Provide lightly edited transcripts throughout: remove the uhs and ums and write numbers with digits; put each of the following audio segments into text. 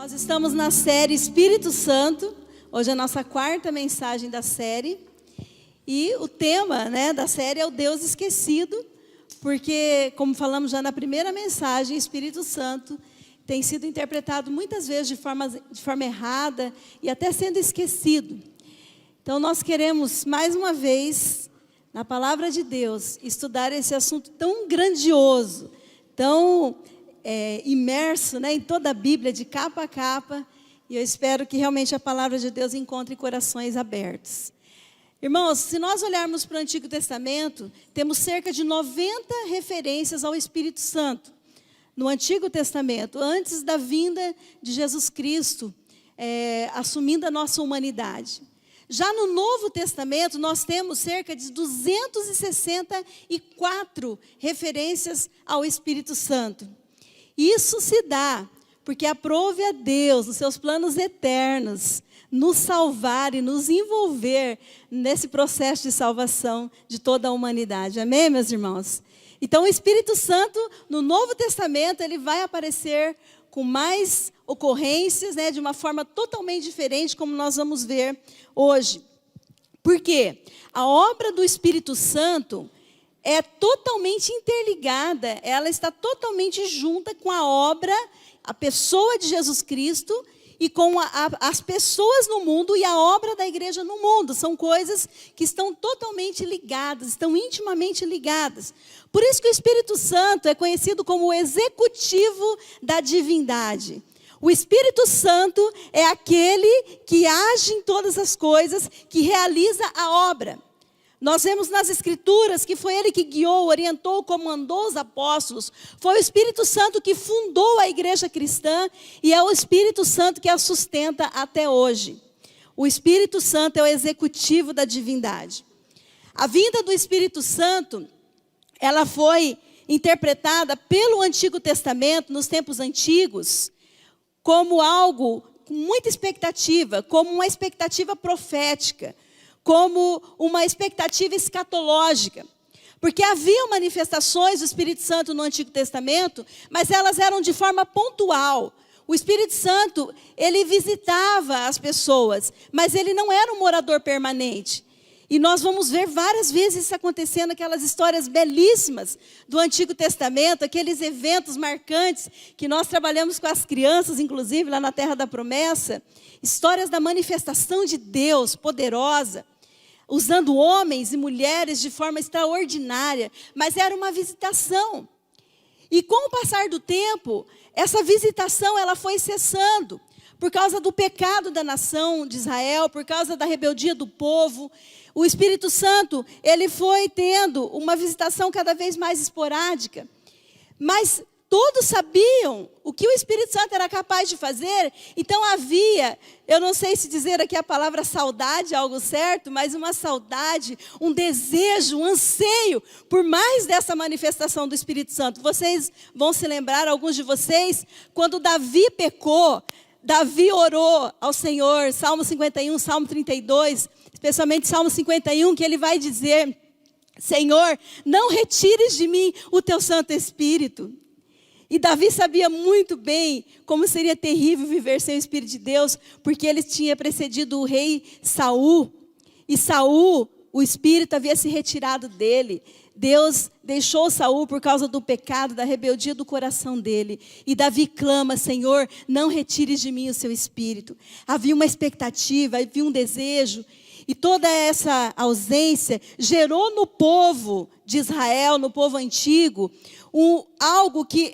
Nós estamos na série Espírito Santo. Hoje é a nossa quarta mensagem da série. E o tema, da série é o Deus esquecido. Porque, como falamos já na primeira mensagem, Espírito Santo tem sido interpretado muitas vezes de forma errada e até sendo esquecido. Então nós queremos, mais uma vez, na palavra de Deus, estudar esse assunto tão grandioso, tão imerso em toda a Bíblia, de capa a capa, e eu espero que realmente a palavra de Deus encontre corações abertos. Irmãos, se nós olharmos para o Antigo Testamento, temos cerca de 90 referências ao Espírito Santo. No Antigo Testamento, antes da vinda de Jesus Cristo, assumindo a nossa humanidade. Já no Novo Testamento, nós temos cerca de 264 referências ao Espírito Santo. Isso se dá porque aprove a Deus, nos seus planos eternos, nos salvar e nos envolver nesse processo de salvação de toda a humanidade. Amém, meus irmãos? Então, o Espírito Santo, no Novo Testamento, ele vai aparecer com mais ocorrências, de uma forma totalmente diferente, como nós vamos ver hoje. Por quê? A obra do Espírito Santo é totalmente interligada, ela está totalmente junta com a obra, a pessoa de Jesus Cristo e com as pessoas no mundo e a obra da igreja no mundo. São coisas que estão totalmente ligadas, estão intimamente ligadas. Por isso que o Espírito Santo é conhecido como o executivo da divindade. O Espírito Santo é aquele que age em todas as coisas, que realiza a obra. Nós vemos nas Escrituras que foi Ele que guiou, orientou, comandou os apóstolos. Foi o Espírito Santo que fundou a igreja cristã e é o Espírito Santo que a sustenta até hoje. O Espírito Santo é o executivo da divindade. A vinda do Espírito Santo, ela foi interpretada pelo Antigo Testamento, nos tempos antigos, como algo com muita expectativa, como uma expectativa profética, como uma expectativa escatológica. Porque havia manifestações do Espírito Santo no Antigo Testamento, mas elas eram de forma pontual. O Espírito Santo, ele visitava as pessoas, mas ele não era um morador permanente. E nós vamos ver várias vezes isso acontecendo, aquelas histórias belíssimas do Antigo Testamento, aqueles eventos marcantes que nós trabalhamos com as crianças, inclusive lá na Terra da Promessa. Histórias da manifestação de Deus poderosa, usando homens e mulheres de forma extraordinária, mas era uma visitação. E com o passar do tempo, essa visitação ela foi cessando, por causa do pecado da nação de Israel, por causa da rebeldia do povo. O Espírito Santo, ele foi tendo uma visitação cada vez mais esporádica. Mas todos sabiam o que o Espírito Santo era capaz de fazer. Então havia, eu não sei se dizer aqui a palavra saudade, algo certo, mas uma saudade, um desejo, um anseio por mais dessa manifestação do Espírito Santo. Vocês vão se lembrar, alguns de vocês, quando Davi pecou, Davi orou ao Senhor, Salmo 51, Salmo 32, especialmente Salmo 51, que ele vai dizer: Senhor, não retires de mim o teu Santo Espírito. E Davi sabia muito bem como seria terrível viver sem o Espírito de Deus, porque ele tinha precedido o rei Saul. E Saul, o Espírito havia se retirado dele. Deus deixou Saul por causa do pecado, da rebeldia do coração dele. E Davi clama: Senhor, não retires de mim o seu Espírito. Havia uma expectativa, havia um desejo. E toda essa ausência gerou no povo de Israel, no povo antigo, algo que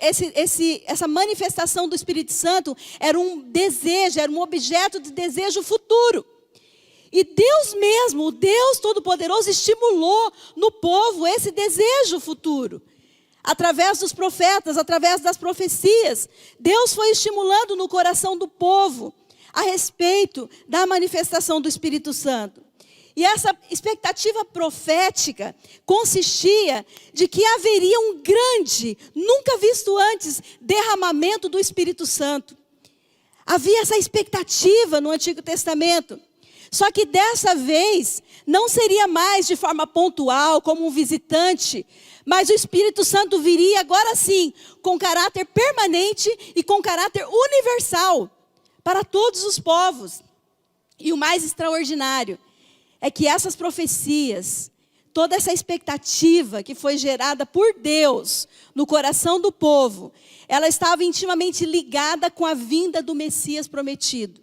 essa manifestação do Espírito Santo era um desejo, era um objeto de desejo futuro. E Deus mesmo, o Deus Todo-Poderoso, estimulou no povo esse desejo futuro. Através dos profetas, através das profecias, Deus foi estimulando no coração do povo a respeito da manifestação do Espírito Santo. E essa expectativa profética consistia de que haveria um grande, nunca visto antes, derramamento do Espírito Santo. Havia essa expectativa no Antigo Testamento. Só que dessa vez, não seria mais de forma pontual, como um visitante, mas o Espírito Santo viria agora sim, com caráter permanente e com caráter universal. para todos os povos. E o mais extraordinário é que essas profecias, toda essa expectativa que foi gerada por Deus no coração do povo, ela estava intimamente ligada com a vinda do Messias prometido.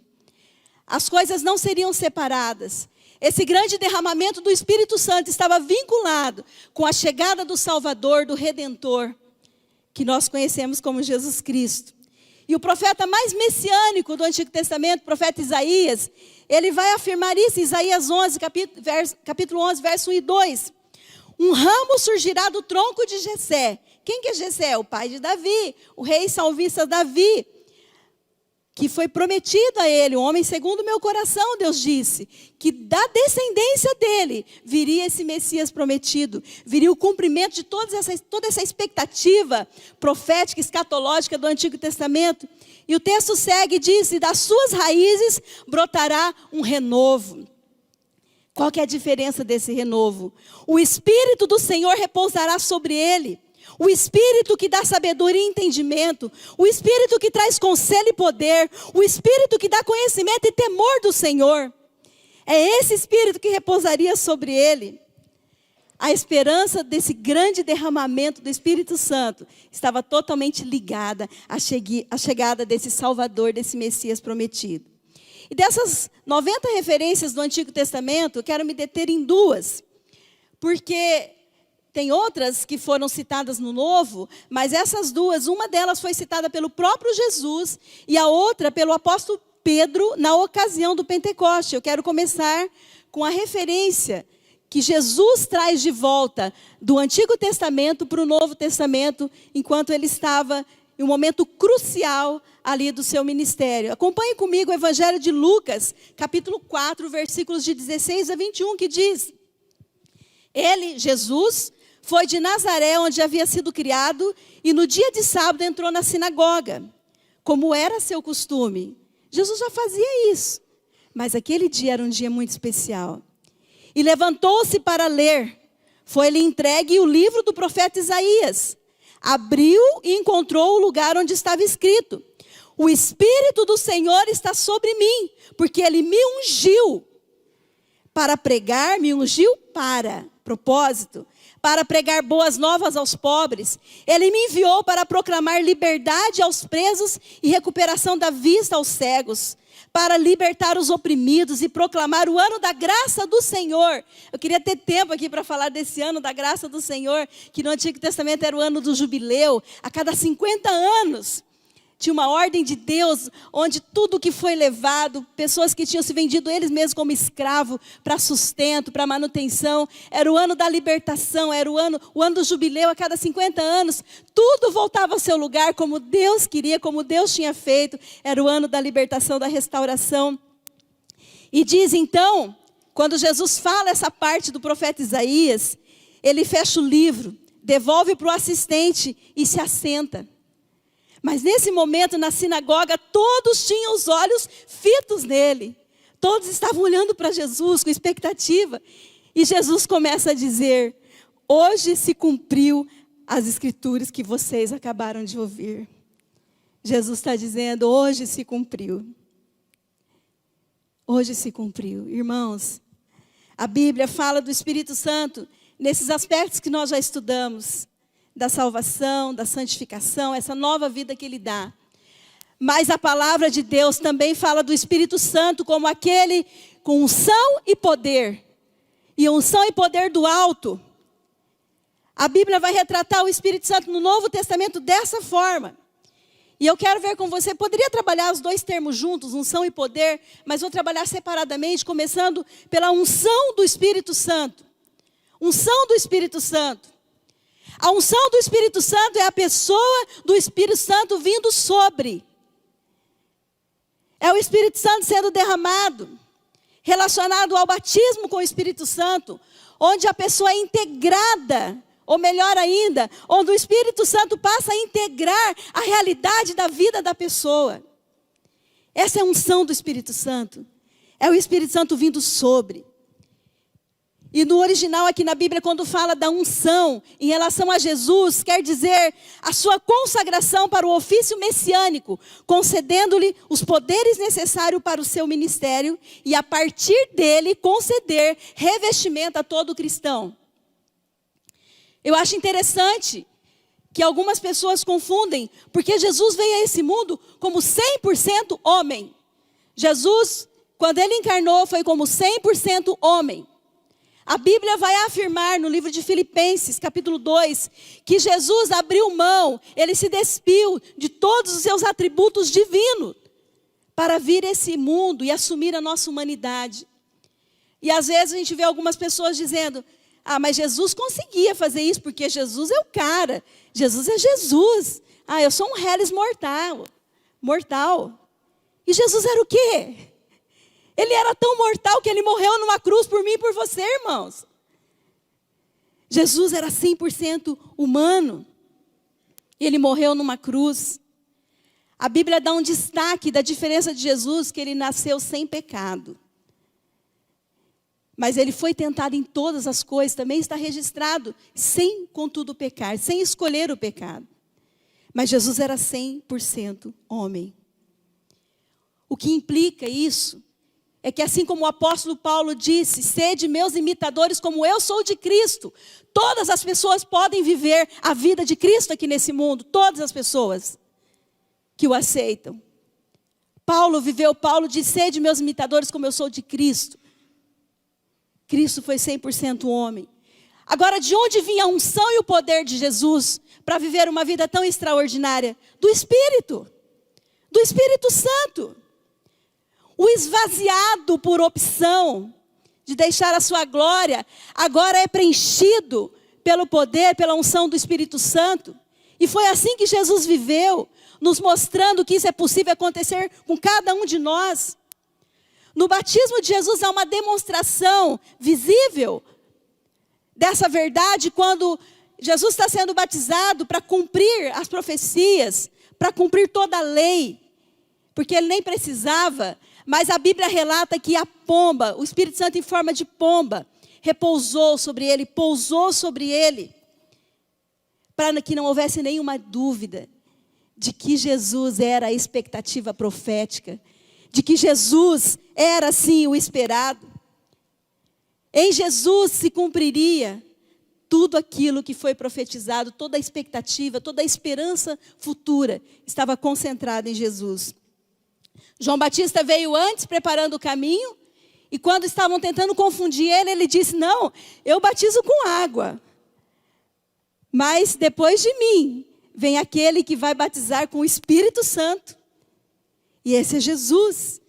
As coisas não seriam separadas. Esse grande derramamento do Espírito Santo estava vinculado com a chegada do Salvador, do Redentor, que nós conhecemos como Jesus Cristo. E o profeta mais messiânico do Antigo Testamento, o profeta Isaías, ele vai afirmar isso em Isaías 11, capítulo 11, verso 1 e 2. Um ramo surgirá do tronco de Jessé. Quem que é Jessé? O pai de Davi, o rei salvista Davi, que foi prometido a ele, um homem segundo o meu coração, Deus disse, que da descendência dele viria esse Messias prometido, viria o cumprimento de toda essa expectativa profética, escatológica do Antigo Testamento. E o texto segue e diz, e das suas raízes brotará um renovo. Qual que é a diferença desse renovo? O Espírito do Senhor repousará sobre ele. O Espírito que dá sabedoria e entendimento, o Espírito que traz conselho e poder, o Espírito que dá conhecimento e temor do Senhor. É esse Espírito que repousaria sobre ele. A esperança desse grande derramamento do Espírito Santo estava totalmente ligada à chegada desse Salvador, desse Messias prometido. E dessas 90 referências do Antigo Testamento, eu quero me deter em duas, porque tem outras que foram citadas no Novo, mas essas duas, uma delas foi citada pelo próprio Jesus e a outra pelo apóstolo Pedro na ocasião do Pentecoste. Eu quero começar com a referência que Jesus traz de volta do Antigo Testamento para o Novo Testamento, enquanto ele estava em um momento crucial ali do seu ministério. Acompanhe comigo o Evangelho de Lucas, capítulo 4, versículos de 16 a 21, que diz: Ele, Jesus, foi de Nazaré, onde havia sido criado, e no dia de sábado entrou na sinagoga, como era seu costume. Jesus já fazia isso, mas aquele dia era um dia muito especial. E levantou-se para ler. Foi-lhe entregue o livro do profeta Isaías. Abriu e encontrou o lugar onde estava escrito: O Espírito do Senhor está sobre mim, porque Ele me ungiu para pregar, me ungiu para propósito, para pregar boas novas aos pobres. Ele me enviou para proclamar liberdade aos presos e recuperação da vista aos cegos, para libertar os oprimidos e proclamar o ano da graça do Senhor. Eu queria ter tempo aqui para falar desse ano da graça do Senhor, que no Antigo Testamento era o ano do jubileu. A cada 50 anos tinha uma ordem de Deus, onde tudo que foi levado, pessoas que tinham se vendido eles mesmos como escravo, para sustento, para manutenção, era o ano da libertação, era o ano do jubileu. A cada 50 anos, tudo voltava ao seu lugar, como Deus queria, como Deus tinha feito. Era o ano da libertação, da restauração. E diz então, quando Jesus fala essa parte do profeta Isaías, ele fecha o livro, devolve para o assistente e se assenta. Mas nesse momento, na sinagoga, todos tinham os olhos fitos nele. Todos estavam olhando para Jesus com expectativa. E Jesus começa a dizer: hoje se cumpriu as escrituras que vocês acabaram de ouvir. Jesus está dizendo: hoje se cumpriu. Hoje se cumpriu. Irmãos, a Bíblia fala do Espírito Santo nesses aspectos que nós já estudamos, da salvação, da santificação, essa nova vida que Ele dá. Mas a palavra de Deus também fala do Espírito Santo como aquele com unção e poder. E unção e poder do alto. A Bíblia vai retratar o Espírito Santo no Novo Testamento dessa forma. E eu quero ver com você, poderia trabalhar os dois termos juntos, unção e poder, mas vou trabalhar separadamente, começando pela unção do Espírito Santo. Unção do Espírito Santo. A unção do Espírito Santo é a pessoa do Espírito Santo vindo sobre. É o Espírito Santo sendo derramado, relacionado ao batismo com o Espírito Santo, onde a pessoa é integrada, ou melhor ainda, onde o Espírito Santo passa a integrar a realidade da vida da pessoa. Essa é a unção do Espírito Santo. É o Espírito Santo vindo sobre. E no original aqui na Bíblia, quando fala da unção em relação a Jesus, quer dizer a sua consagração para o ofício messiânico, concedendo-lhe os poderes necessários para o seu ministério e a partir dele conceder revestimento a todo cristão. Eu acho interessante que algumas pessoas confundem, porque Jesus veio a esse mundo como 100% homem. Jesus, quando ele encarnou, foi como 100% homem. A Bíblia vai afirmar no livro de Filipenses, capítulo 2, que Jesus abriu mão, ele se despiu de todos os seus atributos divinos para vir a esse mundo e assumir a nossa humanidade. E às vezes a gente vê algumas pessoas dizendo, mas Jesus conseguia fazer isso, porque Jesus é o cara, Jesus é Jesus. Eu sou um reles mortal. E Jesus era o quê? Ele era tão mortal que ele morreu numa cruz por mim e por você, irmãos. Jesus era 100% humano. Ele morreu numa cruz. A Bíblia dá um destaque da diferença de Jesus, que ele nasceu sem pecado. Mas ele foi tentado em todas as coisas, também está registrado, sem contudo pecar, sem escolher o pecado. Mas Jesus era 100% homem. O que implica isso é que assim como o apóstolo Paulo disse, sede meus imitadores como eu sou de Cristo. Todas as pessoas podem viver a vida de Cristo aqui nesse mundo. Todas as pessoas que o aceitam. Paulo disse, sede meus imitadores como eu sou de Cristo. Cristo foi 100% homem. Agora, de onde vinha a unção e o poder de Jesus para viver uma vida tão extraordinária? Do Espírito Santo. O esvaziado por opção de deixar a sua glória, agora é preenchido pelo poder, pela unção do Espírito Santo. E foi assim que Jesus viveu, nos mostrando que isso é possível acontecer com cada um de nós. No batismo de Jesus há uma demonstração visível dessa verdade, quando Jesus está sendo batizado para cumprir as profecias, para cumprir toda a lei, porque ele nem precisava. Mas a Bíblia relata que a pomba, o Espírito Santo em forma de pomba, repousou sobre ele, pousou sobre ele, para que não houvesse nenhuma dúvida de que Jesus era a expectativa profética, de que Jesus era sim o esperado. Em Jesus se cumpriria tudo aquilo que foi profetizado, toda a expectativa, toda a esperança futura estava concentrada em Jesus. João Batista veio antes, preparando o caminho, e quando estavam tentando confundir ele, ele disse, não, eu batizo com água, mas depois de mim, vem aquele que vai batizar com o Espírito Santo, e esse é Jesus,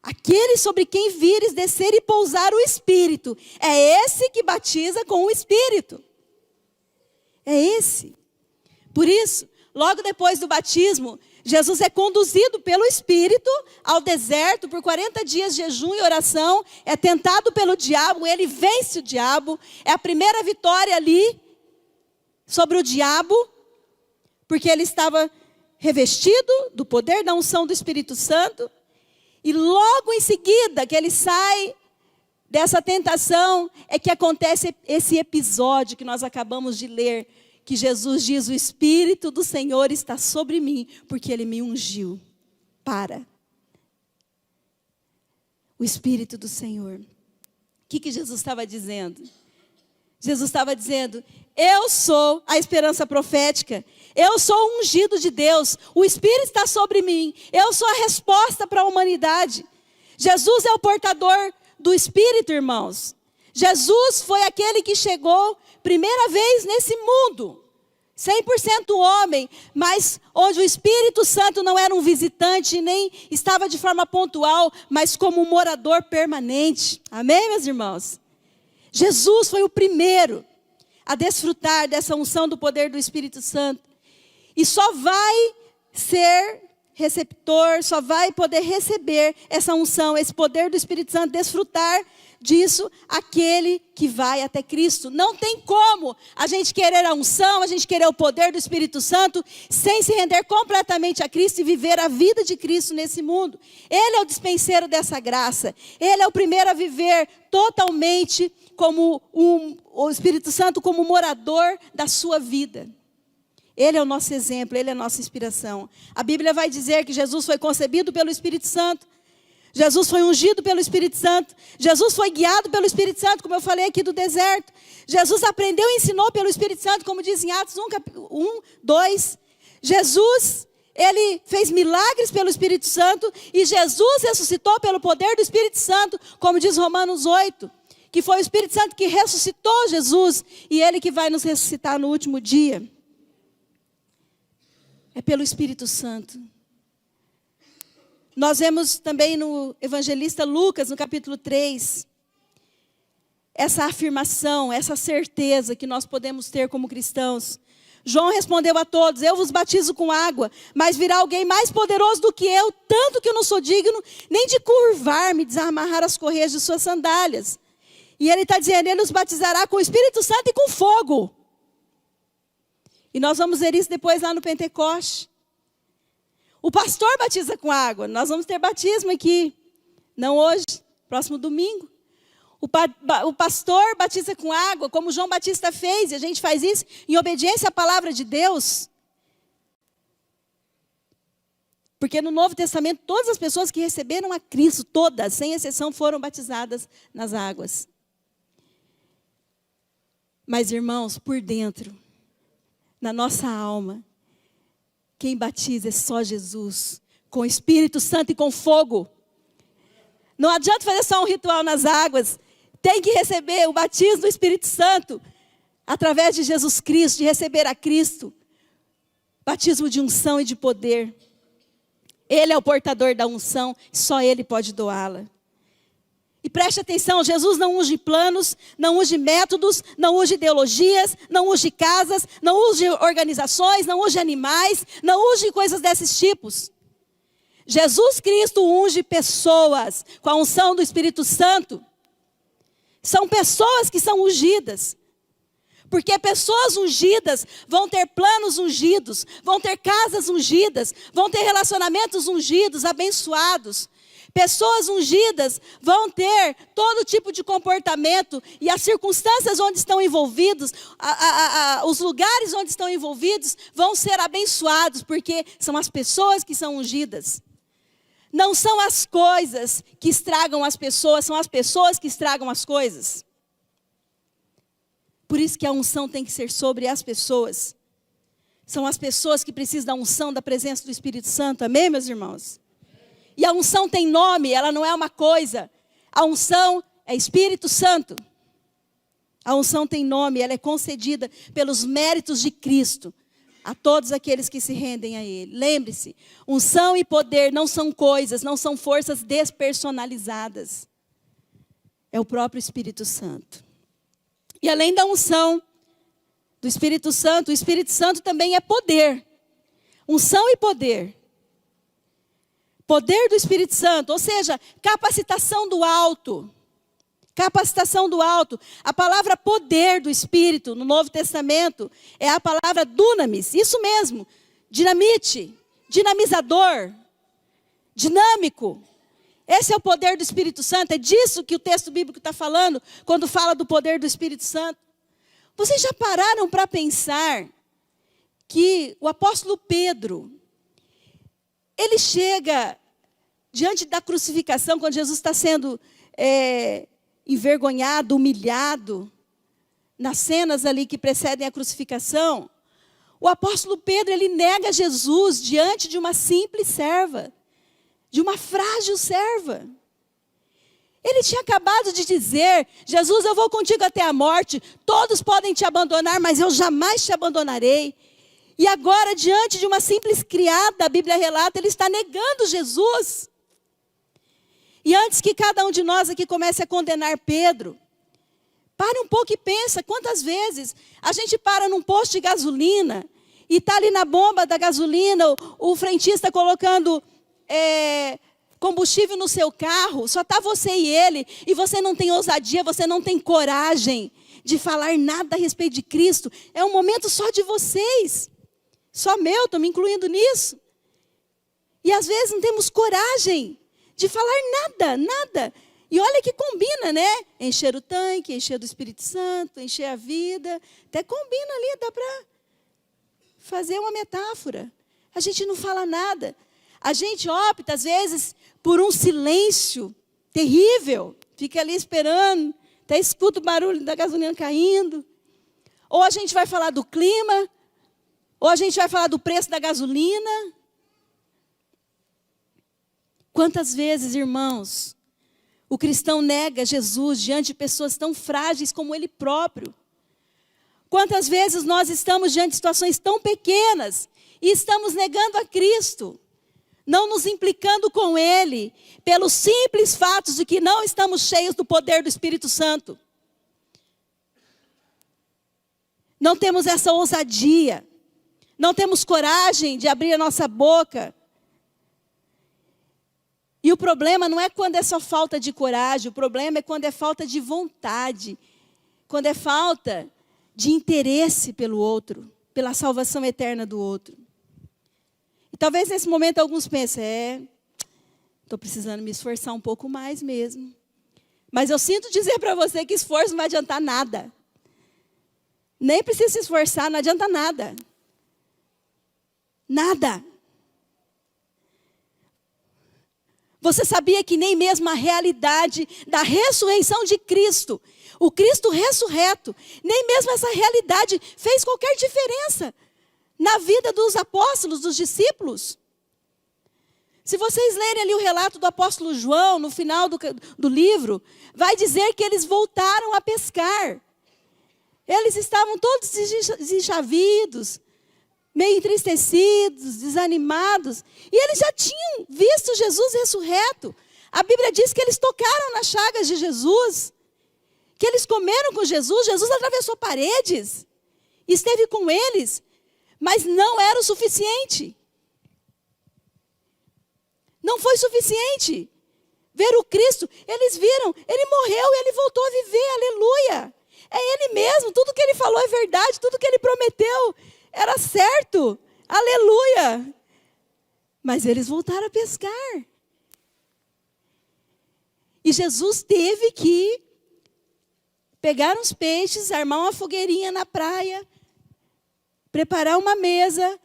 aquele sobre quem vires descer e pousar o Espírito, é esse que batiza com o Espírito, é esse. Por isso, logo depois do batismo, Jesus é conduzido pelo Espírito ao deserto por 40 dias de jejum e oração, é tentado pelo diabo, ele vence o diabo, é a primeira vitória ali sobre o diabo, porque ele estava revestido do poder da unção do Espírito Santo, e logo em seguida que ele sai dessa tentação, é que acontece esse episódio que nós acabamos de ler, que Jesus diz, o Espírito do Senhor está sobre mim, porque Ele me ungiu para. O Espírito do Senhor. O que Jesus estava dizendo? Jesus estava dizendo, eu sou a esperança profética, eu sou o ungido de Deus, o Espírito está sobre mim, eu sou a resposta para a humanidade. Jesus é o portador do Espírito, irmãos. Jesus foi aquele que chegou primeira vez nesse mundo, 100% homem, mas onde o Espírito Santo não era um visitante, nem estava de forma pontual, mas como um morador permanente. Amém, meus irmãos? Jesus foi o primeiro a desfrutar dessa unção do poder do Espírito Santo. E só vai ser receptor, só vai poder receber essa unção, esse poder do Espírito Santo, desfrutar disso, aquele que vai até Cristo. Não tem como a gente querer a unção, a gente querer o poder do Espírito Santo, sem se render completamente a Cristo e viver a vida de Cristo nesse mundo. Ele é o dispenseiro dessa graça. Ele é o primeiro a viver totalmente como o Espírito Santo, como morador da sua vida. Ele é o nosso exemplo, Ele é a nossa inspiração. A Bíblia vai dizer que Jesus foi concebido pelo Espírito Santo, Jesus foi ungido pelo Espírito Santo, Jesus foi guiado pelo Espírito Santo, como eu falei aqui do deserto. Jesus aprendeu e ensinou pelo Espírito Santo, como diz em Atos 1, 2. Jesus, Ele fez milagres pelo Espírito Santo, e Jesus ressuscitou pelo poder do Espírito Santo, como diz Romanos 8, que foi o Espírito Santo que ressuscitou Jesus, e Ele que vai nos ressuscitar no último dia. É pelo Espírito Santo. Nós vemos também no evangelista Lucas, no capítulo 3, essa afirmação, essa certeza que nós podemos ter como cristãos. João respondeu a todos: eu vos batizo com água, mas virá alguém mais poderoso do que eu, tanto que eu não sou digno nem de curvar-me, desamarrar as correias de suas sandálias. E ele está dizendo, ele nos batizará com o Espírito Santo e com fogo. E nós vamos ver isso depois lá no Pentecoste. O pastor batiza com água. Nós vamos ter batismo aqui. Não hoje, próximo domingo. O pastor batiza com água, como João Batista fez. E a gente faz isso em obediência à palavra de Deus. Porque no Novo Testamento, todas as pessoas que receberam a Cristo, todas, sem exceção, foram batizadas nas águas. Mas, irmãos, por dentro, na nossa alma, quem batiza é só Jesus, com o Espírito Santo e com fogo. Não adianta fazer só um ritual nas águas. Tem que receber o batismo do Espírito Santo, através de Jesus Cristo, de receber a Cristo. Batismo de unção e de poder. Ele é o portador da unção, só Ele pode doá-la. E preste atenção, Jesus não unge planos, não unge métodos, não unge ideologias, não unge casas, não unge organizações, não unge animais, não unge coisas desses tipos. Jesus Cristo unge pessoas com a unção do Espírito Santo. São pessoas que são ungidas. Porque pessoas ungidas vão ter planos ungidos, vão ter casas ungidas, vão ter relacionamentos ungidos, abençoados. Pessoas ungidas vão ter todo tipo de comportamento e as circunstâncias onde estão envolvidos, os lugares onde estão envolvidos vão ser abençoados, porque são as pessoas que são ungidas. Não são as coisas que estragam as pessoas, são as pessoas que estragam as coisas. Por isso que a unção tem que ser sobre as pessoas. São as pessoas que precisam da unção, da presença do Espírito Santo. Amém, meus irmãos? E a unção tem nome, ela não é uma coisa. A unção é Espírito Santo. A unção tem nome, ela é concedida pelos méritos de Cristo a todos aqueles que se rendem a Ele. Lembre-se, unção e poder não são coisas, não são forças despersonalizadas. É o próprio Espírito Santo. E além da unção do Espírito Santo, o Espírito Santo também é poder. Unção e poder. Poder do Espírito Santo, ou seja, capacitação do alto. Capacitação do alto. A palavra poder do Espírito no Novo Testamento é a palavra dunamis. Isso mesmo. Dinamite, dinamizador, dinâmico. Esse é o poder do Espírito Santo. É disso que o texto bíblico está falando quando fala do poder do Espírito Santo. Vocês já pararam para pensar que o apóstolo Pedro, ele chega diante da crucificação, quando Jesus está sendo envergonhado, humilhado, nas cenas ali que precedem a crucificação, o apóstolo Pedro, ele nega Jesus diante de uma simples serva, de uma frágil serva. Ele tinha acabado de dizer, Jesus, eu vou contigo até a morte, todos podem te abandonar, mas eu jamais te abandonarei. E agora, diante de uma simples criada, a Bíblia relata, ele está negando Jesus. E antes que cada um de nós aqui comece a condenar Pedro, pare um pouco e pensa, quantas vezes a gente para num posto de gasolina e está ali na bomba da gasolina, o frentista colocando combustível no seu carro, só está você e você não tem ousadia, você não tem coragem de falar nada a respeito de Cristo. É um momento só de vocês, só meu, estou me incluindo nisso. E às vezes não temos coragem de falar nada. E olha que combina, né? Encher o tanque, encher do Espírito Santo, encher a vida. Até combina ali, dá para fazer uma metáfora. A gente não fala nada. A gente opta, às vezes, por um silêncio terrível. Fica ali esperando, até escuta o barulho da gasolina caindo. Ou a gente vai falar do clima, ou a gente vai falar do preço da gasolina. Quantas vezes, irmãos, o cristão nega Jesus diante de pessoas tão frágeis como ele próprio? Quantas vezes nós estamos diante de situações tão pequenas e estamos negando a Cristo, não nos implicando com Ele, pelos simples fatos de que não estamos cheios do poder do Espírito Santo? Não temos essa ousadia, não temos coragem de abrir a nossa boca. E o problema não é quando é só falta de coragem, o problema é quando é falta de vontade, quando é falta de interesse pelo outro, pela salvação eterna do outro. E talvez nesse momento alguns pensem, estou precisando me esforçar um pouco mais mesmo. Mas eu sinto dizer para você que esforço não vai adiantar nada. Nem precisa se esforçar, não adianta nada. Nada. Você sabia que nem mesmo a realidade da ressurreição de Cristo, o Cristo ressurreto, nem mesmo essa realidade fez qualquer diferença na vida dos apóstolos, dos discípulos? Se vocês lerem ali o relato do apóstolo João, no final do livro, vai dizer que eles voltaram a pescar. Eles estavam todos desenchavidos, meio entristecidos, desanimados. E eles já tinham visto Jesus ressurreto. A Bíblia diz que eles tocaram nas chagas de Jesus, que eles comeram com Jesus. Jesus atravessou paredes, esteve com eles, mas não era o suficiente. Não foi suficiente ver o Cristo. Eles viram, ele morreu e ele voltou a viver, aleluia. É ele mesmo, tudo que ele falou é verdade, tudo que ele prometeu era certo, aleluia. Mas eles voltaram a pescar. E Jesus teve que pegar uns peixes, armar uma fogueirinha na praia, preparar uma mesa,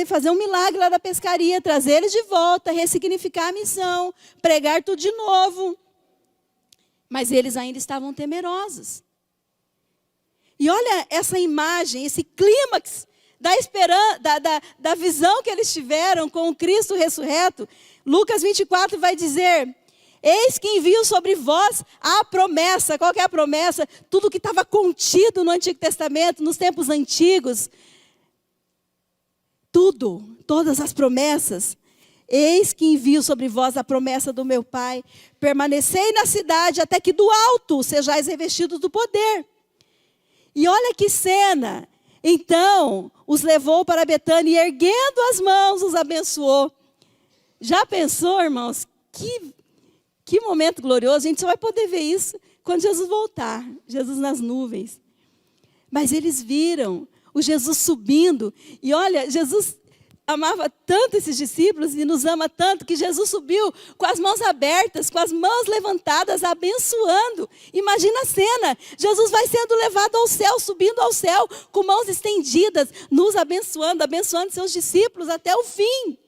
fazer um milagre lá da pescaria, trazer eles de volta, ressignificar a missão, pregar tudo de novo. Mas eles ainda estavam temerosos. E olha essa imagem, esse clímax da esperança, da visão que eles tiveram com o Cristo ressurreto. Lucas 24 vai dizer: eis que envio sobre vós a promessa. Qual que é a promessa? Tudo que estava contido no Antigo Testamento, nos tempos antigos. Todas as promessas. Eis que envio sobre vós a promessa do meu Pai. Permanecei na cidade até que do alto sejais revestidos do poder. E olha que cena. Então, os levou para Betânia e erguendo as mãos, os abençoou. Já pensou, irmãos? Que momento glorioso. A gente só vai poder ver isso quando Jesus voltar. Jesus nas nuvens. Mas eles viram o Jesus subindo. E olha, Jesus amava tanto esses discípulos e nos ama tanto que Jesus subiu com as mãos abertas, com as mãos levantadas, abençoando. Imagina a cena, Jesus vai sendo levado ao céu, subindo ao céu, com mãos estendidas, nos abençoando, abençoando seus discípulos até o fim.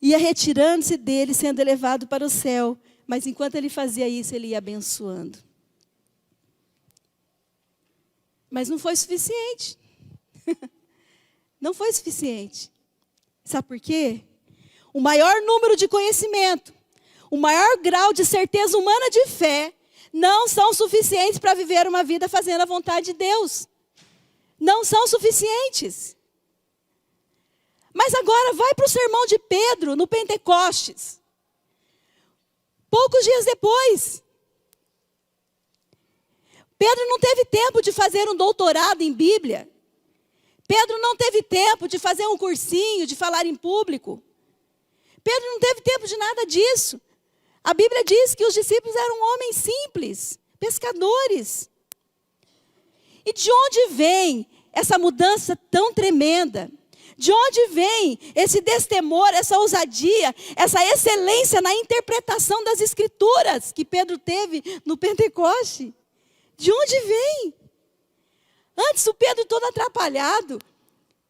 Ia retirando-se dele, sendo elevado para o céu. Mas enquanto ele fazia isso, ele ia abençoando. Mas não foi suficiente. Não foi suficiente. Sabe por quê? O maior número de conhecimento, o maior grau de certeza humana de fé, não são suficientes para viver uma vida fazendo a vontade de Deus. Não são suficientes. Mas agora vai para o sermão de Pedro, no Pentecostes. Poucos dias depois. Pedro não teve tempo de fazer um doutorado em Bíblia. Pedro não teve tempo de fazer um cursinho, de falar em público. Pedro não teve tempo de nada disso. A Bíblia diz que os discípulos eram homens simples, pescadores. E de onde vem essa mudança tão tremenda? De onde vem esse destemor, essa ousadia, essa excelência na interpretação das Escrituras que Pedro teve no Pentecoste? De onde vem? Antes o Pedro todo atrapalhado.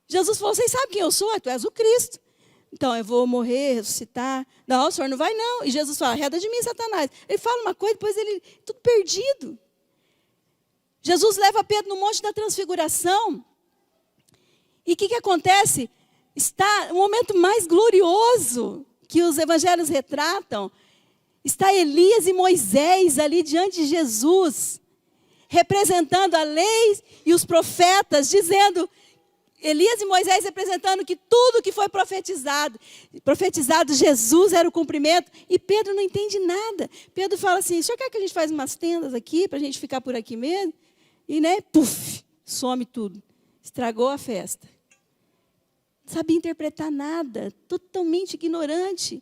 Jesus falou, vocês sabem quem eu sou? Tu és o Cristo. Então eu vou morrer, ressuscitar. Não, o senhor não vai não. E Jesus fala, arreda de mim, Satanás. Ele fala uma coisa, depois ele, tudo perdido. Jesus leva Pedro no Monte da Transfiguração. E o que acontece? Está o momento mais glorioso que os evangelhos retratam. Está Elias e Moisés ali diante de Jesus, representando a lei e os profetas, dizendo, Elias e Moisés representando que tudo que foi profetizado, Jesus era o cumprimento, e Pedro não entende nada. Pedro fala assim, o senhor quer que a gente faça umas tendas aqui, para a gente ficar por aqui mesmo? E puf, some tudo, estragou a festa. Não sabia interpretar nada, totalmente ignorante.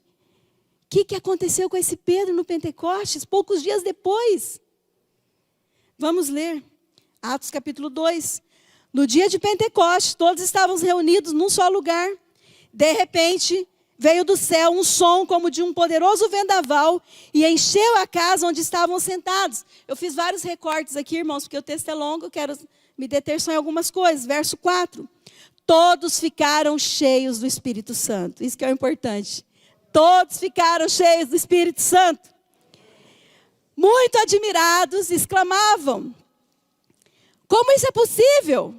O que aconteceu com esse Pedro no Pentecostes, poucos dias depois? Vamos ler, Atos capítulo 2. No dia de Pentecostes, todos estavam reunidos num só lugar. De repente, veio do céu um som como de um poderoso vendaval e encheu a casa onde estavam sentados. Eu fiz vários recortes aqui, irmãos, porque o texto é longo, eu quero me deter só em algumas coisas. Verso 4. Todos ficaram cheios do Espírito Santo. Isso que é o importante. Todos ficaram cheios do Espírito Santo. Muito admirados, exclamavam, como isso é possível?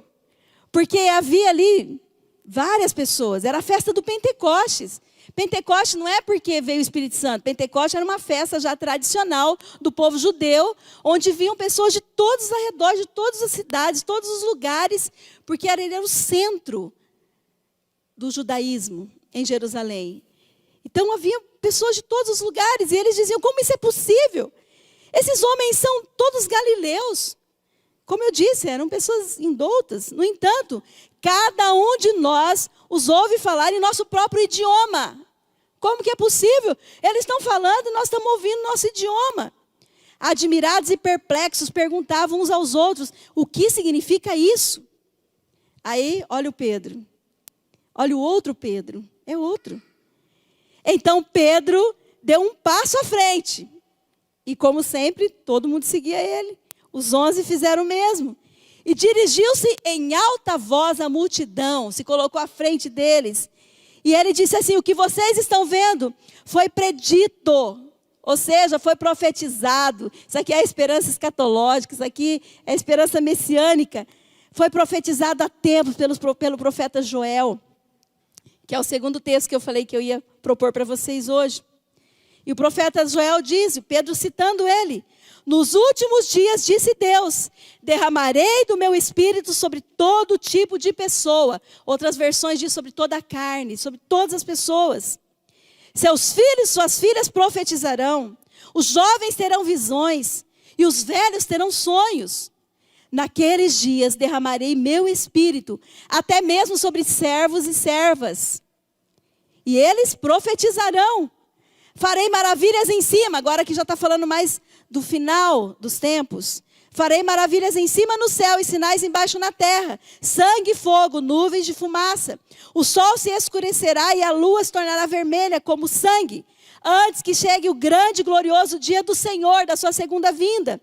Porque havia ali várias pessoas. Era a festa do Pentecostes. Pentecostes não é porque veio o Espírito Santo. Pentecostes era uma festa já tradicional do povo judeu, onde vinham pessoas de todos os arredores, de todas as cidades, todos os lugares, porque era o centro do judaísmo em Jerusalém. Então havia pessoas de todos os lugares, e eles diziam, como isso é possível? Esses homens são todos galileus. Como eu disse, eram pessoas indoutas. No entanto, cada um de nós os ouve falar em nosso próprio idioma. Como que é possível? Eles estão falando e nós estamos ouvindo nosso idioma. Admirados e perplexos, perguntavam uns aos outros, o que significa isso? Aí, olha o Pedro. Olha o outro Pedro. É outro. Então, Pedro deu um passo à frente. E como sempre, todo mundo seguia ele. Os 11 fizeram o mesmo. E dirigiu-se em alta voz à multidão, se colocou à frente deles. E ele disse assim, o que vocês estão vendo foi predito, ou seja, foi profetizado. Isso aqui é a esperança escatológica, isso aqui é a esperança messiânica. Foi profetizado há tempos pelo profeta Joel, que é o segundo texto que eu falei que eu ia propor para vocês hoje. E o profeta Joel diz, Pedro citando ele, nos últimos dias, disse Deus, derramarei do meu espírito sobre todo tipo de pessoa. Outras versões dizem sobre toda a carne, sobre todas as pessoas. Seus filhos e suas filhas profetizarão. Os jovens terão visões e os velhos terão sonhos. Naqueles dias derramarei meu espírito, até mesmo sobre servos e servas. E eles profetizarão. Farei maravilhas em cima, agora que já está falando mais do final dos tempos. Farei maravilhas em cima no céu e sinais embaixo na terra. Sangue e fogo, nuvens de fumaça. O sol se escurecerá e a lua se tornará vermelha como sangue. Antes que chegue o grande e glorioso dia do Senhor, da sua segunda vinda.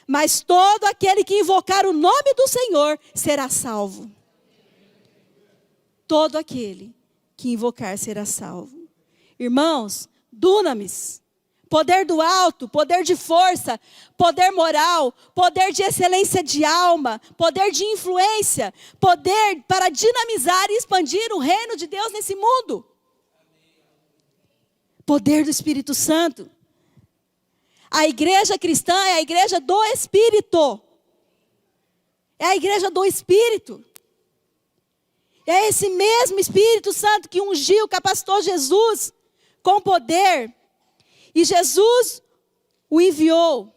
Mas todo aquele que invocar o nome do Senhor será salvo. Todo aquele que invocar será salvo. Irmãos, dunamis, poder do alto, poder de força, poder moral, poder de excelência de alma, poder de influência, poder para dinamizar e expandir o reino de Deus nesse mundo. Poder do Espírito Santo. A igreja cristã é a igreja do Espírito. É a igreja do Espírito. É esse mesmo Espírito Santo que ungiu, capacitou Jesus com poder, e Jesus o enviou,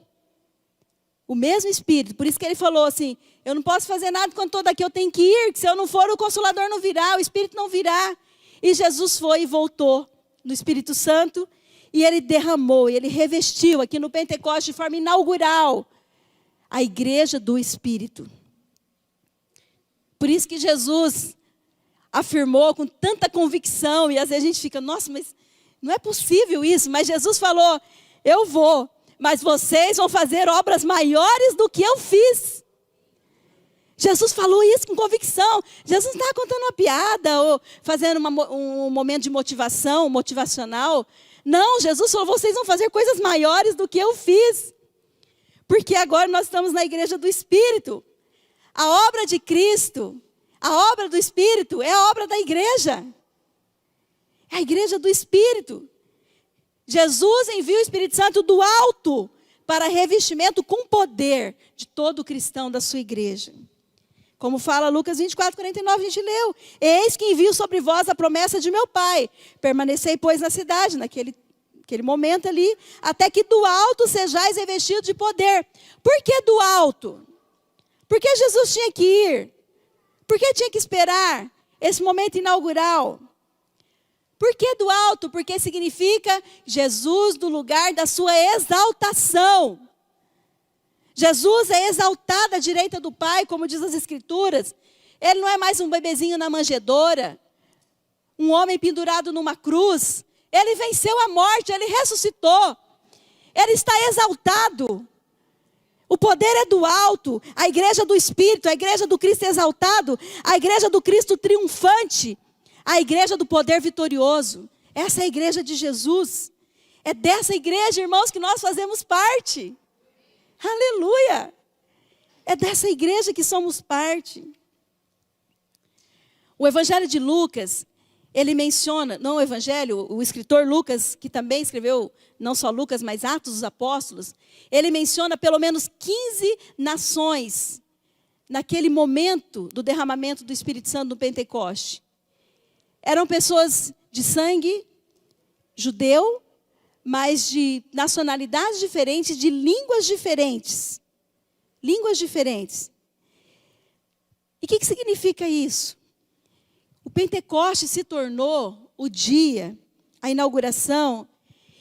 o mesmo Espírito, por isso que ele falou assim, Eu não posso fazer nada quando estou daqui, eu tenho que ir. Que se eu não for, o Consolador não virá, o Espírito não virá. E Jesus foi e voltou no Espírito Santo. E ele derramou, ele revestiu aqui no Pentecostes de forma inaugural a igreja do Espírito. Por isso que Jesus afirmou com tanta convicção, e às vezes a gente fica, nossa, mas não é possível isso. Mas Jesus falou, eu vou, mas vocês vão fazer obras maiores do que eu fiz. Jesus falou isso com convicção. Jesus não estava contando uma piada ou fazendo um momento de motivacional. Não, Jesus falou, vocês vão fazer coisas maiores do que eu fiz. Porque agora nós estamos na igreja do Espírito. A obra de Cristo, a obra do Espírito é a obra da igreja. É a igreja do Espírito. Jesus envia o Espírito Santo do alto para revestimento com poder de todo cristão da sua igreja. Como fala Lucas 24:49, a gente leu. Eis que envio sobre vós a promessa de meu Pai. Permanecei, pois, na cidade, naquele momento ali, até que do alto sejais revestidos de poder. Por que do alto? Por que Jesus tinha que ir? Por que tinha que esperar esse momento inaugural? Por que do alto? Porque significa Jesus do lugar da sua exaltação. Jesus é exaltado à direita do Pai, como diz as Escrituras. Ele não é mais um bebezinho na manjedoura, um homem pendurado numa cruz. Ele venceu a morte, ele ressuscitou. Ele está exaltado. O poder é do alto. A igreja do Espírito, a igreja do Cristo exaltado, a igreja do Cristo triunfante, a igreja do poder vitorioso. Essa é a igreja de Jesus. É dessa igreja, irmãos, que nós fazemos parte. Aleluia! É dessa igreja que somos parte. O Evangelho de Lucas, ele menciona, não o Evangelho, o escritor Lucas, que também escreveu, não só Lucas, mas Atos dos Apóstolos, ele menciona pelo menos 15 nações naquele momento do derramamento do Espírito Santo no Pentecoste. Eram pessoas de sangue judeu, mas de nacionalidades diferentes, de línguas diferentes. Línguas diferentes. E o que significa isso? O Pentecoste se tornou o dia, a inauguração,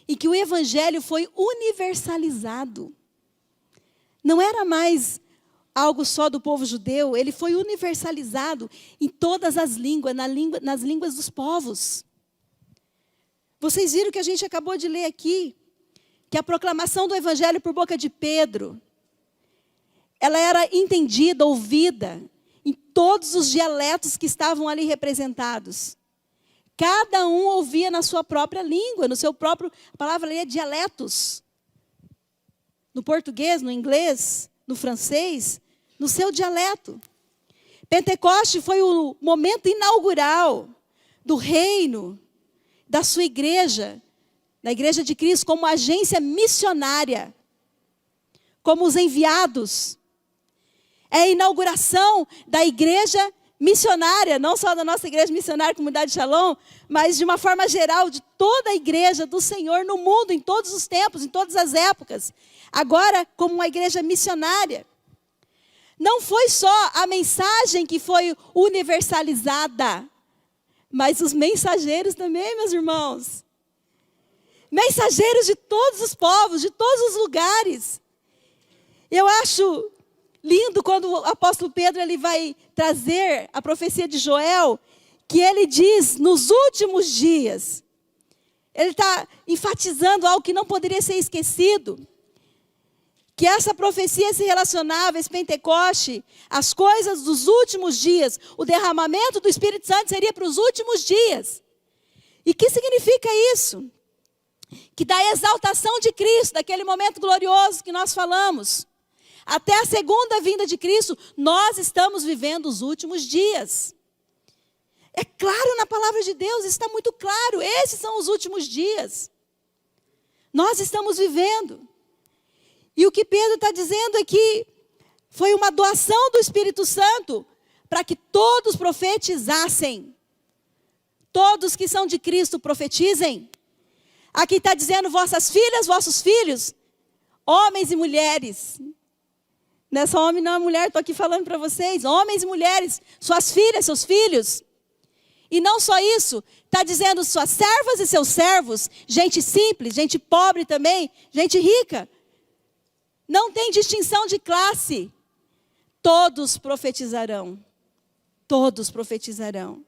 em que o Evangelho foi universalizado. Não era mais algo só do povo judeu, ele foi universalizado em todas as línguas, nas línguas dos povos. Vocês viram que a gente acabou de ler aqui, que a proclamação do Evangelho por boca de Pedro, ela era entendida, ouvida, em todos os dialetos que estavam ali representados. Cada um ouvia na sua própria língua, no seu próprio, a palavra ali é dialetos. No português, no inglês, no francês, no seu dialeto. Pentecoste foi o momento inaugural do reino, da sua igreja, da igreja de Cristo, como agência missionária, como os enviados. É a inauguração da igreja missionária, não só da nossa igreja missionária, Comunidade Shalom, mas de uma forma geral, de toda a igreja do Senhor no mundo, em todos os tempos, em todas as épocas. Agora, como uma igreja missionária. Não foi só a mensagem que foi universalizada, mas os mensageiros também, meus irmãos. Mensageiros de todos os povos, de todos os lugares. Eu acho lindo quando o apóstolo Pedro ele vai trazer a profecia de Joel, que ele diz, nos últimos dias, ele está enfatizando algo que não poderia ser esquecido, que essa profecia se relacionava, esse Pentecoste, as coisas dos últimos dias, o derramamento do Espírito Santo seria para os últimos dias. E o que significa isso? Que da exaltação de Cristo, daquele momento glorioso que nós falamos, até a segunda vinda de Cristo, nós estamos vivendo os últimos dias. É claro na palavra de Deus, está muito claro, esses são os últimos dias. Nós estamos vivendo. E o que Pedro está dizendo é que foi uma doação do Espírito Santo para que todos profetizassem. Todos que são de Cristo profetizem. Aqui está dizendo vossas filhas, vossos filhos, homens e mulheres. Nessa homem não é mulher, estou aqui falando para vocês. Homens e mulheres, suas filhas, seus filhos. E não só isso, está dizendo suas servas e seus servos, gente simples, gente pobre também, gente rica. Não tem distinção de classe. Todos profetizarão. Todos profetizarão.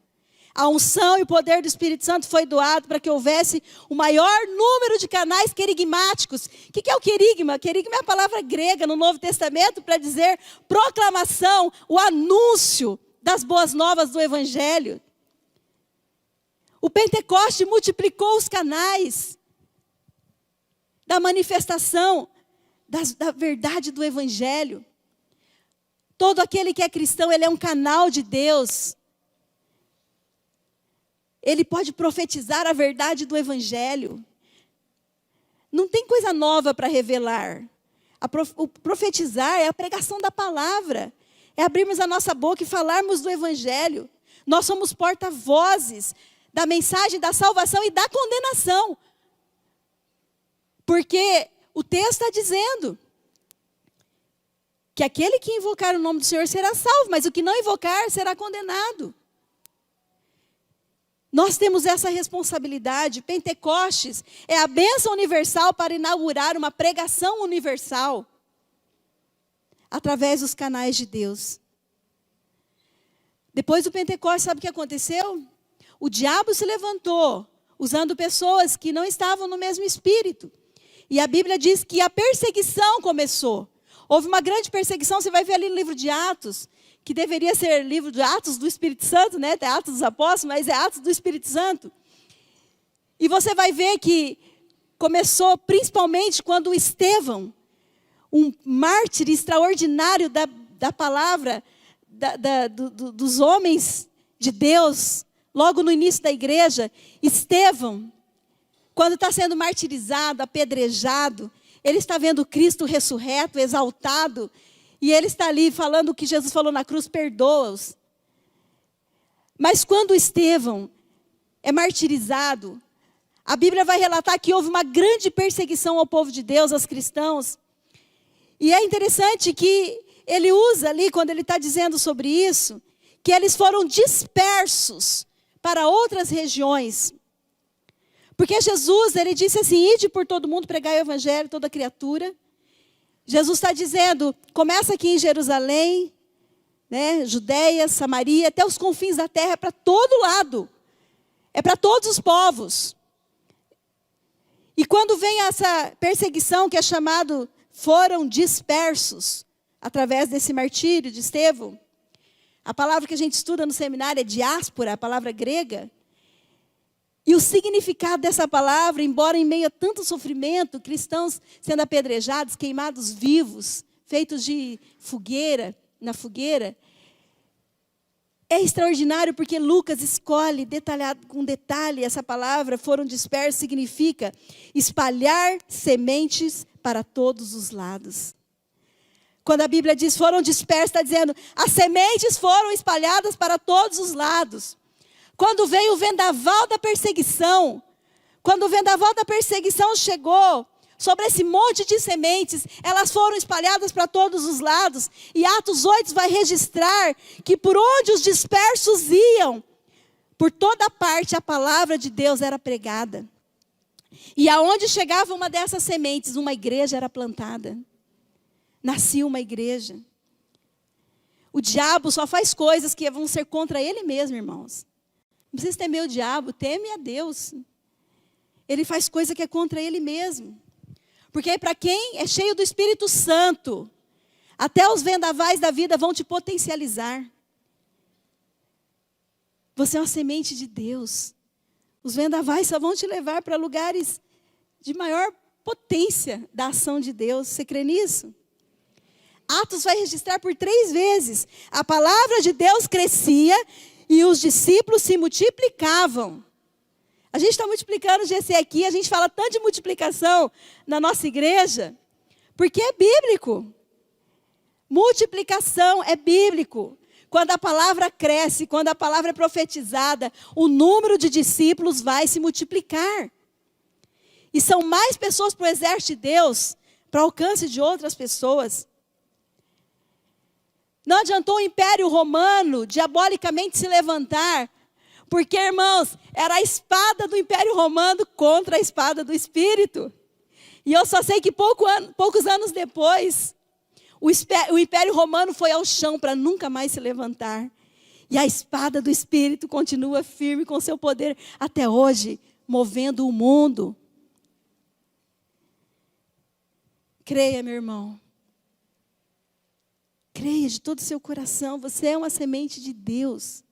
A unção e o poder do Espírito Santo foi doado para que houvesse o maior número de canais querigmáticos. O que é o querigma? Querigma é a palavra grega no Novo Testamento para dizer proclamação, o anúncio das boas novas do Evangelho. O Pentecoste multiplicou os canais da manifestação da verdade do Evangelho. Todo aquele que é cristão, ele é um canal de Deus. Ele pode profetizar a verdade do Evangelho. Não tem coisa nova para revelar. O profetizar é a pregação da palavra. É abrirmos a nossa boca e falarmos do Evangelho. Nós somos porta-vozes da mensagem da salvação e da condenação. Porque o texto está dizendo que aquele que invocar o nome do Senhor será salvo, mas o que não invocar será condenado. Nós temos essa responsabilidade. Pentecostes é a bênção universal para inaugurar uma pregação universal através dos canais de Deus. Depois do Pentecostes, sabe o que aconteceu? O diabo se levantou, usando pessoas que não estavam no mesmo espírito. E a Bíblia diz que a perseguição começou. Houve uma grande perseguição, você vai ver ali no livro de Atos, que deveria ser livro de Atos do Espírito Santo, né? É Atos dos Apóstolos, mas é Atos do Espírito Santo. E você vai ver que começou principalmente quando Estevão, um mártir extraordinário da palavra, dos homens de Deus, logo no início da igreja, Estevão, quando está sendo martirizado, apedrejado, ele está vendo Cristo ressurreto, exaltado, e ele está ali falando o que Jesus falou na cruz, perdoa-os. Mas quando Estevão é martirizado, a Bíblia vai relatar que houve uma grande perseguição ao povo de Deus, aos cristãos. E é interessante que ele usa ali, quando ele está dizendo sobre isso, que eles foram dispersos para outras regiões. Porque Jesus, ele disse assim, ide por todo mundo, pregai o evangelho, toda criatura. Jesus está dizendo, começa aqui em Jerusalém, né, Judeia, Samaria, até os confins da terra, é para todo lado. É para todos os povos. E quando vem essa perseguição, que é chamado, foram dispersos, através desse martírio de Estevão. A palavra que a gente estuda no seminário é diáspora, a palavra grega. E o significado dessa palavra, embora em meio a tanto sofrimento, cristãos sendo apedrejados, queimados vivos, feitos de fogueira, na fogueira, é extraordinário porque Lucas escolhe com detalhe essa palavra, foram dispersos, significa espalhar sementes para todos os lados. Quando a Bíblia diz foram dispersos, está dizendo as sementes foram espalhadas para todos os lados. Quando veio o vendaval da perseguição, quando o vendaval da perseguição chegou sobre esse monte de sementes, elas foram espalhadas para todos os lados. E Atos 8 vai registrar que por onde os dispersos iam, por toda parte a palavra de Deus era pregada. E aonde chegava uma dessas sementes, uma igreja era plantada. Nascia uma igreja. O diabo só faz coisas que vão ser contra ele mesmo, irmãos. Não precisa temer o diabo, teme a Deus. Ele faz coisa que é contra ele mesmo. Porque para quem é cheio do Espírito Santo, até os vendavais da vida vão te potencializar. Você é uma semente de Deus. Os vendavais só vão te levar para lugares de maior potência da ação de Deus. Você crê nisso? Atos vai registrar por 3 vezes. A palavra de Deus crescia e os discípulos se multiplicavam. A gente está multiplicando o GC aqui, a gente fala tanto de multiplicação na nossa igreja, porque é bíblico. Multiplicação é bíblico. Quando a palavra cresce, quando a palavra é profetizada, o número de discípulos vai se multiplicar. E são mais pessoas para o exército de Deus, para o alcance de outras pessoas. Não adiantou o Império Romano diabolicamente se levantar, porque, irmãos, era a espada do Império Romano contra a espada do Espírito. E eu só sei que poucos anos depois, o Império Romano foi ao chão para nunca mais se levantar. E a espada do Espírito continua firme com seu poder até hoje, movendo o mundo. Creia, meu irmão. Creia de todo o seu coração, você é uma semente de Deus.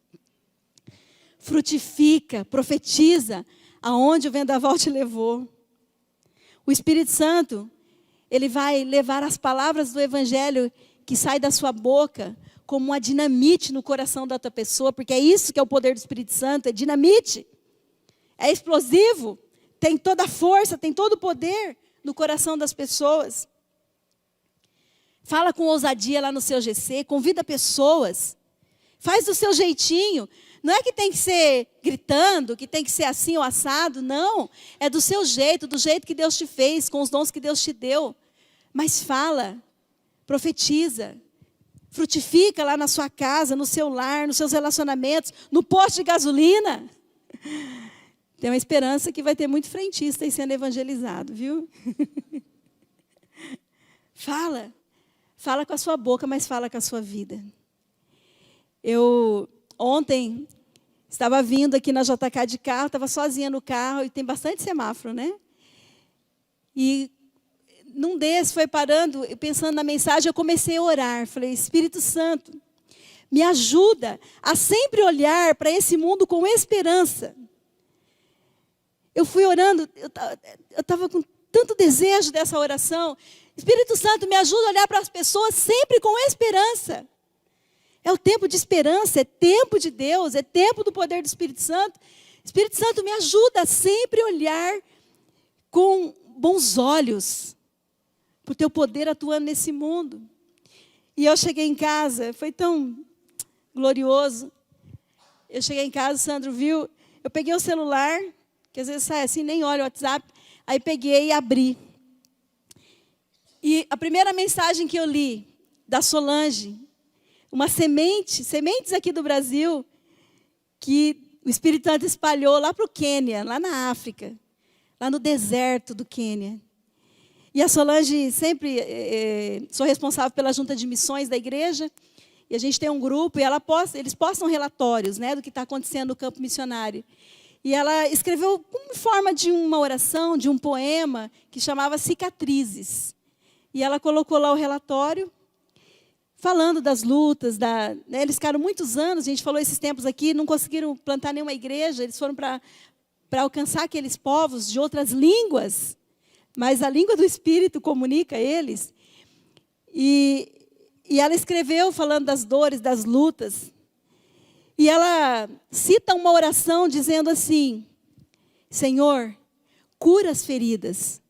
Frutifica, profetiza aonde o vendaval te levou. O Espírito Santo, ele vai levar as palavras do Evangelho que sai da sua boca como uma dinamite no coração da outra pessoa, porque é isso que é o poder do Espírito Santo, é dinamite. É explosivo, tem toda a força, tem todo o poder no coração das pessoas. Fala com ousadia lá no seu GC, convida pessoas, faz do seu jeitinho. Não é que tem que ser gritando, que tem que ser assim ou assado, não. É do seu jeito, do jeito que Deus te fez, com os dons que Deus te deu. Mas fala, profetiza, frutifica lá na sua casa, no seu lar, nos seus relacionamentos, no posto de gasolina. Tem uma esperança que vai ter muito frentista aí sendo evangelizado, viu? Fala com a sua boca, mas fala com a sua vida. Eu ontem estava vindo aqui na JK de carro, estava sozinha no carro, e tem bastante semáforo, né? E num desses foi parando, pensando na mensagem, eu comecei a orar. Falei, Espírito Santo, me ajuda a sempre olhar para esse mundo com esperança. Eu fui orando, eu estava com tanto desejo dessa oração. Espírito Santo, me ajuda a olhar para as pessoas sempre com esperança. É o tempo de esperança, é tempo de Deus, é tempo do poder do Espírito Santo. Espírito Santo, me ajuda a sempre olhar com bons olhos para o teu poder atuando nesse mundo. E eu cheguei em casa, foi tão glorioso. Eu cheguei em casa, o Sandro viu, eu peguei o celular, que às vezes sai assim, nem olho o WhatsApp, aí peguei e abri. E a primeira mensagem que eu li, da Solange, uma sementes aqui do Brasil, que o Espírito Santo espalhou lá para o Quênia, lá na África, lá no deserto do Quênia. E a Solange sempre, sou responsável pela junta de missões da igreja, e a gente tem um grupo, e eles postam relatórios, né, do que está acontecendo no campo missionário. E ela escreveu como forma de uma oração, de um poema, que chamava Cicatrizes. E ela colocou lá o relatório, falando das lutas, né, eles ficaram muitos anos, a gente falou esses tempos aqui, não conseguiram plantar nenhuma igreja, eles foram para alcançar aqueles povos de outras línguas, mas a língua do Espírito comunica eles. E ela escreveu falando das dores, das lutas, e ela cita uma oração dizendo assim, Senhor, cura as feridas,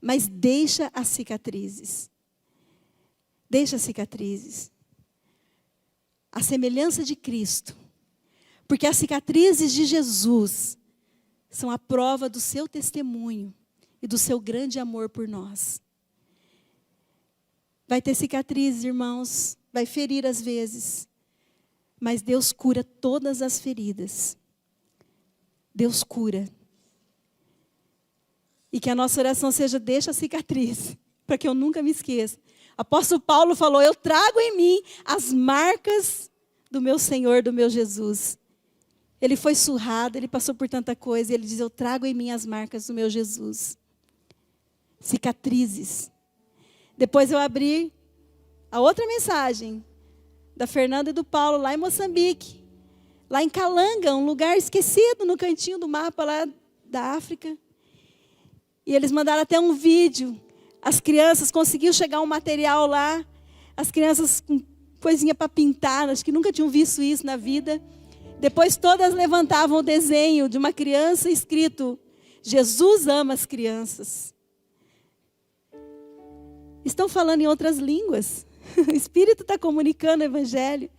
mas deixa as cicatrizes. Deixa as cicatrizes. A semelhança de Cristo. Porque as cicatrizes de Jesus são a prova do seu testemunho e do seu grande amor por nós. Vai ter cicatrizes, irmãos, vai ferir às vezes, mas Deus cura todas as feridas. Deus cura. E que a nossa oração seja, deixa a cicatriz, para que eu nunca me esqueça. Apóstolo Paulo falou, eu trago em mim as marcas do meu Senhor, do meu Jesus. Ele foi surrado, ele passou por tanta coisa, e ele diz, eu trago em mim as marcas do meu Jesus. Cicatrizes. Depois eu abri a outra mensagem, da Fernanda e do Paulo, lá em Moçambique. Lá em Calanga, um lugar esquecido no cantinho do mapa lá da África. E eles mandaram até um vídeo. As crianças conseguiram chegar um material lá. As crianças com coisinha para pintar, acho que nunca tinham visto isso na vida. Depois todas levantavam o desenho de uma criança escrito, Jesus ama as crianças. Estão falando em outras línguas. O Espírito está comunicando o Evangelho.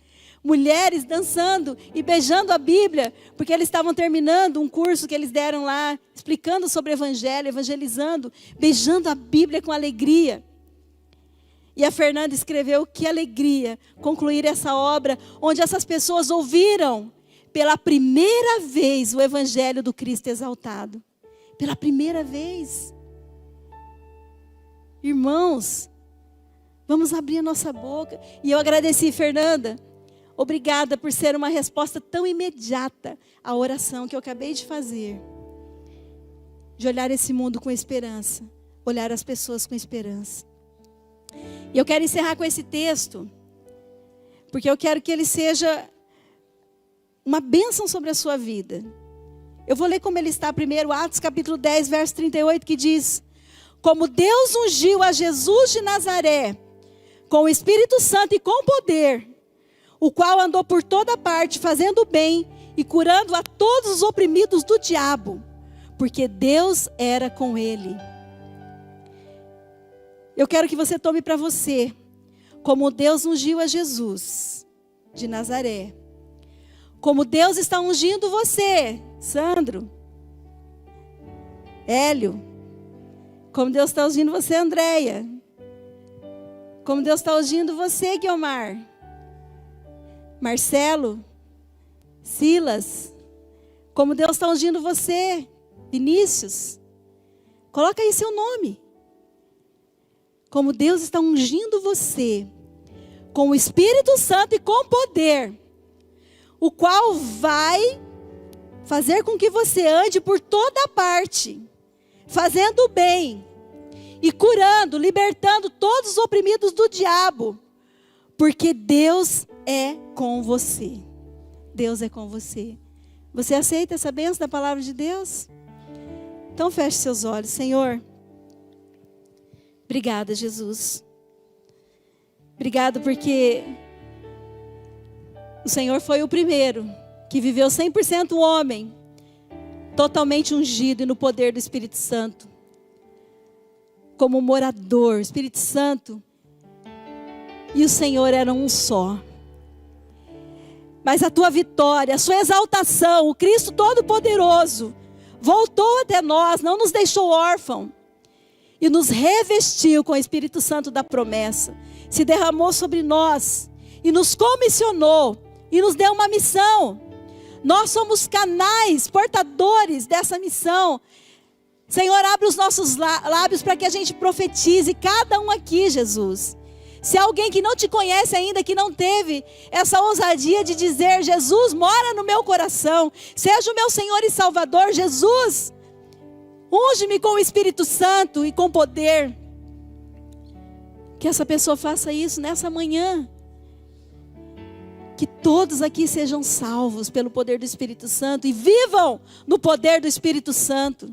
Mulheres dançando e beijando a Bíblia, porque eles estavam terminando um curso que eles deram lá, explicando sobre o Evangelho, evangelizando, beijando a Bíblia com alegria. E a Fernanda escreveu: que alegria concluir essa obra, onde essas pessoas ouviram pela primeira vez o Evangelho do Cristo exaltado. Pela primeira vez. Irmãos, vamos abrir a nossa boca. E eu agradeci, Fernanda. Obrigada por ser uma resposta tão imediata à oração que eu acabei de fazer. De olhar esse mundo com esperança. Olhar as pessoas com esperança. E eu quero encerrar com esse texto, porque eu quero que ele seja uma bênção sobre a sua vida. Eu vou ler como ele está primeiro, Atos capítulo 10, verso 38, que diz: como Deus ungiu a Jesus de Nazaré, com o Espírito Santo e com poder, o qual andou por toda parte, fazendo bem e curando a todos os oprimidos do diabo, porque Deus era com ele. Eu quero que você tome para você, como Deus ungiu a Jesus de Nazaré. Como Deus está ungindo você, Sandro, Hélio. Como Deus está ungindo você, Andréia. Como Deus está ungindo você, Guiomar. Marcelo, Silas. Como Deus está ungindo você, Vinícius. Coloca aí seu nome. Como Deus está ungindo você, com o Espírito Santo e com poder, o qual vai fazer com que você ande por toda parte, fazendo o bem, e curando, libertando todos os oprimidos do diabo, porque Deus é com você. Deus é com você. Você aceita essa bênção da palavra de Deus? Então feche seus olhos. Senhor, obrigada, Jesus. Obrigado porque o Senhor foi o primeiro que viveu 100% homem, totalmente ungido e no poder do Espírito Santo. Como morador, Espírito Santo e o Senhor eram um só. Mas a tua vitória, a sua exaltação, o Cristo Todo-Poderoso, voltou até nós, não nos deixou órfãos. E nos revestiu com o Espírito Santo da promessa. Se derramou sobre nós. E nos comissionou. E nos deu uma missão. Nós somos canais, portadores dessa missão. Senhor, abre os nossos lábios para que a gente profetize. Cada um aqui, Jesus. Se alguém que não te conhece ainda, que não teve essa ousadia de dizer: Jesus, mora no meu coração. Seja o meu Senhor e Salvador, Jesus. Unge-me com o Espírito Santo e com poder. Que essa pessoa faça isso nessa manhã. Que todos aqui sejam salvos pelo poder do Espírito Santo e vivam no poder do Espírito Santo.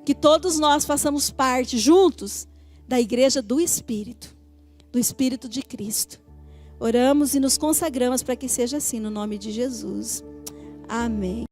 Que todos nós façamos parte juntos da igreja do Espírito de Cristo. Oramos e nos consagramos para que seja assim no nome de Jesus. Amém.